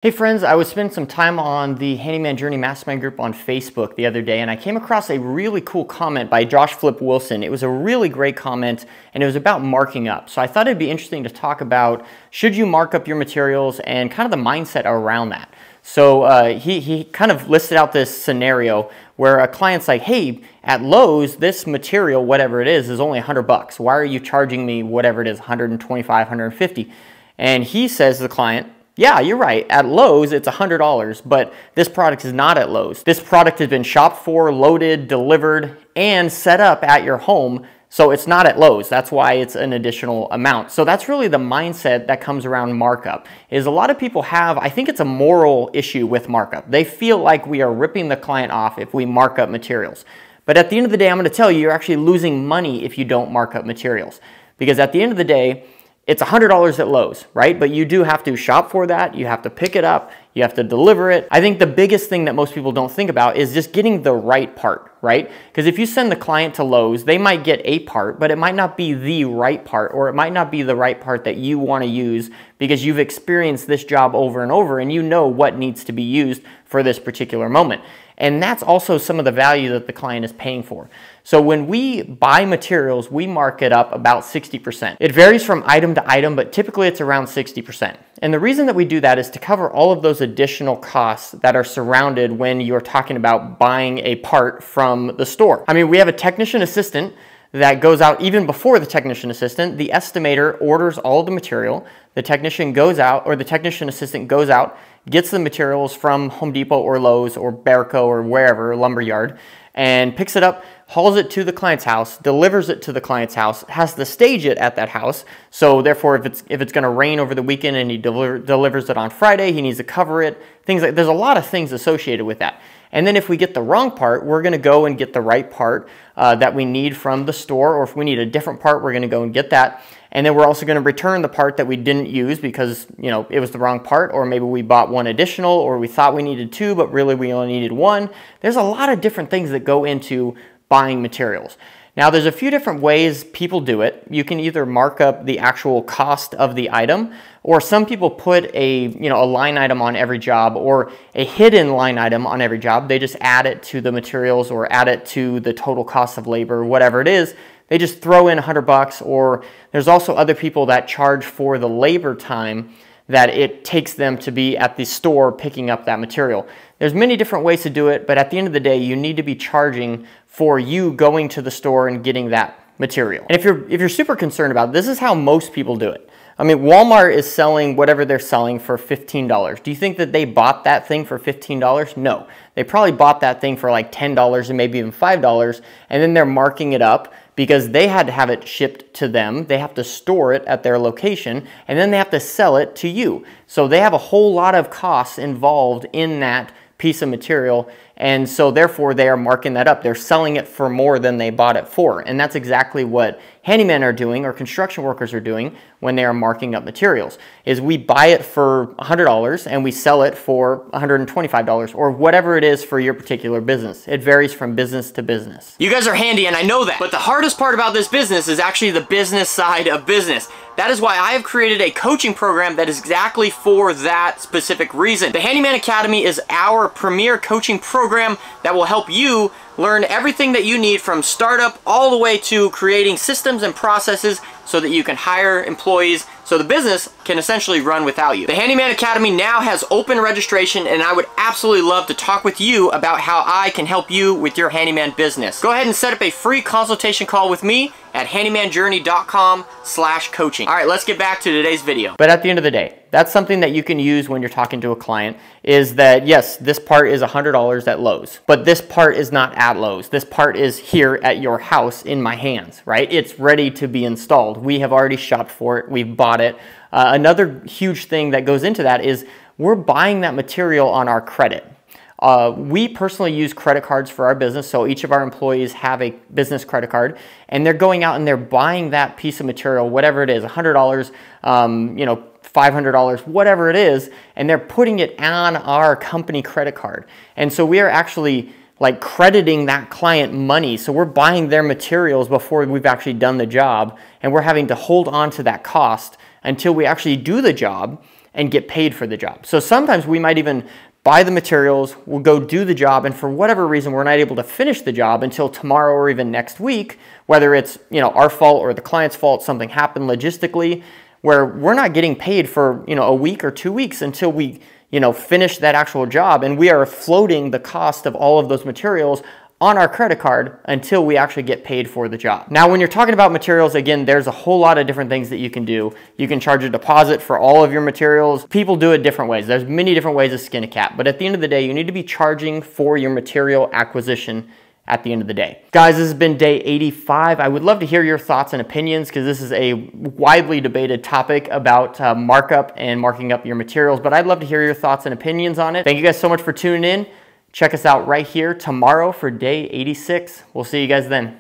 Hey friends, I was spending some time on the Handyman Journey Mastermind group on Facebook the other day, and I came across a really cool comment by Josh Flip Wilson. It was a really great comment, and it was about marking up. So I thought it'd be interesting to talk about, should you mark up your materials and kind of the mindset around that. So he kind of listed out this scenario where a client's like, hey, at Lowe's, this material, whatever it is only $100. Why are you charging me whatever it is, 125, 150? And he says to the client, yeah, you're right. At Lowe's, it's $100, but this product is not at Lowe's. This product has been shopped for, loaded, delivered, and set up at your home, so it's not at Lowe's. That's why it's an additional amount. So that's really the mindset that comes around markup, is a lot of people have, I think it's a moral issue with markup. They feel like we are ripping the client off if we mark up materials. But at the end of the day, I'm going to tell you, you're actually losing money if you don't mark up materials. Because at the end of the day, it's $100 at Lowe's, right? But you do have to shop for that. You have to pick it up. You have to deliver it. I think the biggest thing that most people don't think about is just getting the right part, right? Because if you send the client to Lowe's, they might get a part, but it might not be the right part, or it might not be the right part that you want to use because you've experienced this job over and over and you know what needs to be used for this particular moment. And that's also some of the value that the client is paying for. So when we buy materials, we mark it up about 60%. It varies from item to item, but typically it's around 60%. And the reason that we do that is to cover all of those additional costs that are surrounded when you're talking about buying a part from the store. I mean, we have a technician assistant that goes out even before the technician assistant. The estimator orders all of the material. The technician goes out, or the technician assistant goes out, gets the materials from Home Depot or Lowe's or Bearco or wherever, lumberyard, and picks it up, hauls it to the client's house, delivers it to the client's house, has to stage it at that house. So therefore, if it's going to rain over the weekend and he delivers it on Friday, he needs to cover it. Things like, there's a lot of things associated with that. And then if we get the wrong part, we're going to go and get the right part that we need from the store, or if we need a different part, we're going to go and get that. And then we're also going to return the part that we didn't use because, you know, it was the wrong part, or maybe we bought one additional, or we thought we needed two, but really we only needed one. There's a lot of different things that go into buying materials. Now, there's a few different ways people do it. You can either mark up the actual cost of the item, or some people put a line item on every job, or a hidden line item on every job. They just add it to the materials or add it to the total cost of labor, whatever it is. They just throw in $100, or there's also other people that charge for the labor time that it takes them to be at the store picking up that material. There's many different ways to do it, but at the end of the day, you need to be charging for you going to the store and getting that material. And if you're super concerned about it, this is how most people do it. I mean, Walmart is selling whatever they're selling for $15. Do you think that they bought that thing for $15? No. They probably bought that thing for like $10 and maybe even $5, and then they're marking it up because they had to have it shipped to them. They have to store it at their location, and then they have to sell it to you. So they have a whole lot of costs involved in that piece of material, and so therefore they are marking that up. They're selling it for more than they bought it for, and that's exactly what handymen are doing, or construction workers are doing when they are marking up materials, is we buy it for $100 and we sell it for $125, or whatever it is for your particular business. It varies from business to business. You guys are handy, and I know that, but the hardest part about this business is actually the business side of business. That is why I have created a coaching program that is exactly for that specific reason. The Handyman Academy is our premier coaching program that will help you learn everything that you need from startup all the way to creating systems and processes so that you can hire employees so the business can essentially run without you. The Handyman Academy now has open registration, and I would absolutely love to talk with you about how I can help you with your handyman business. Go ahead and set up a free consultation call with me at handymanjourney.com/coaching. All right, let's get back to today's video. But at the end of the day, that's something that you can use when you're talking to a client, is that yes, this part is $100 at Lowe's, but this part is not at Lowe's. This part is here at your house in my hands, right? It's ready to be installed. We have already shopped for it. We've bought it. Another huge thing that goes into that is we're buying that material on our credit. We personally use credit cards for our business, so each of our employees have a business credit card, and they're going out and they're buying that piece of material, whatever it is, $100, $500, whatever it is, and they're putting it on our company credit card. And so we are actually like crediting that client money. So we're buying their materials before we've actually done the job, and we're having to hold on to that cost until we actually do the job. and get paid for the job. So sometimes we might even buy the materials, we'll go do the job, and for whatever reason, we're not able to finish the job until tomorrow or even next week, whether it's, you know, our fault or the client's fault, something happened logistically, where we're not getting paid for, you know, a week or 2 weeks until we, you know, finish that actual job, and we are floating the cost of all of those materials on our credit card until we actually get paid for the job. Now, when you're talking about materials, again, there's a whole lot of different things that you can do. You can charge a deposit for all of your materials. People do it different ways. There's many different ways to skin a cat, but at the end of the day, you need to be charging for your material acquisition at the end of the day. Guys, this has been day 85. I would love to hear your thoughts and opinions because this is a widely debated topic about markup and marking up your materials, but I'd love to hear your thoughts and opinions on it. Thank you guys so much for tuning in. Check us out right here tomorrow for day 86. We'll see you guys then.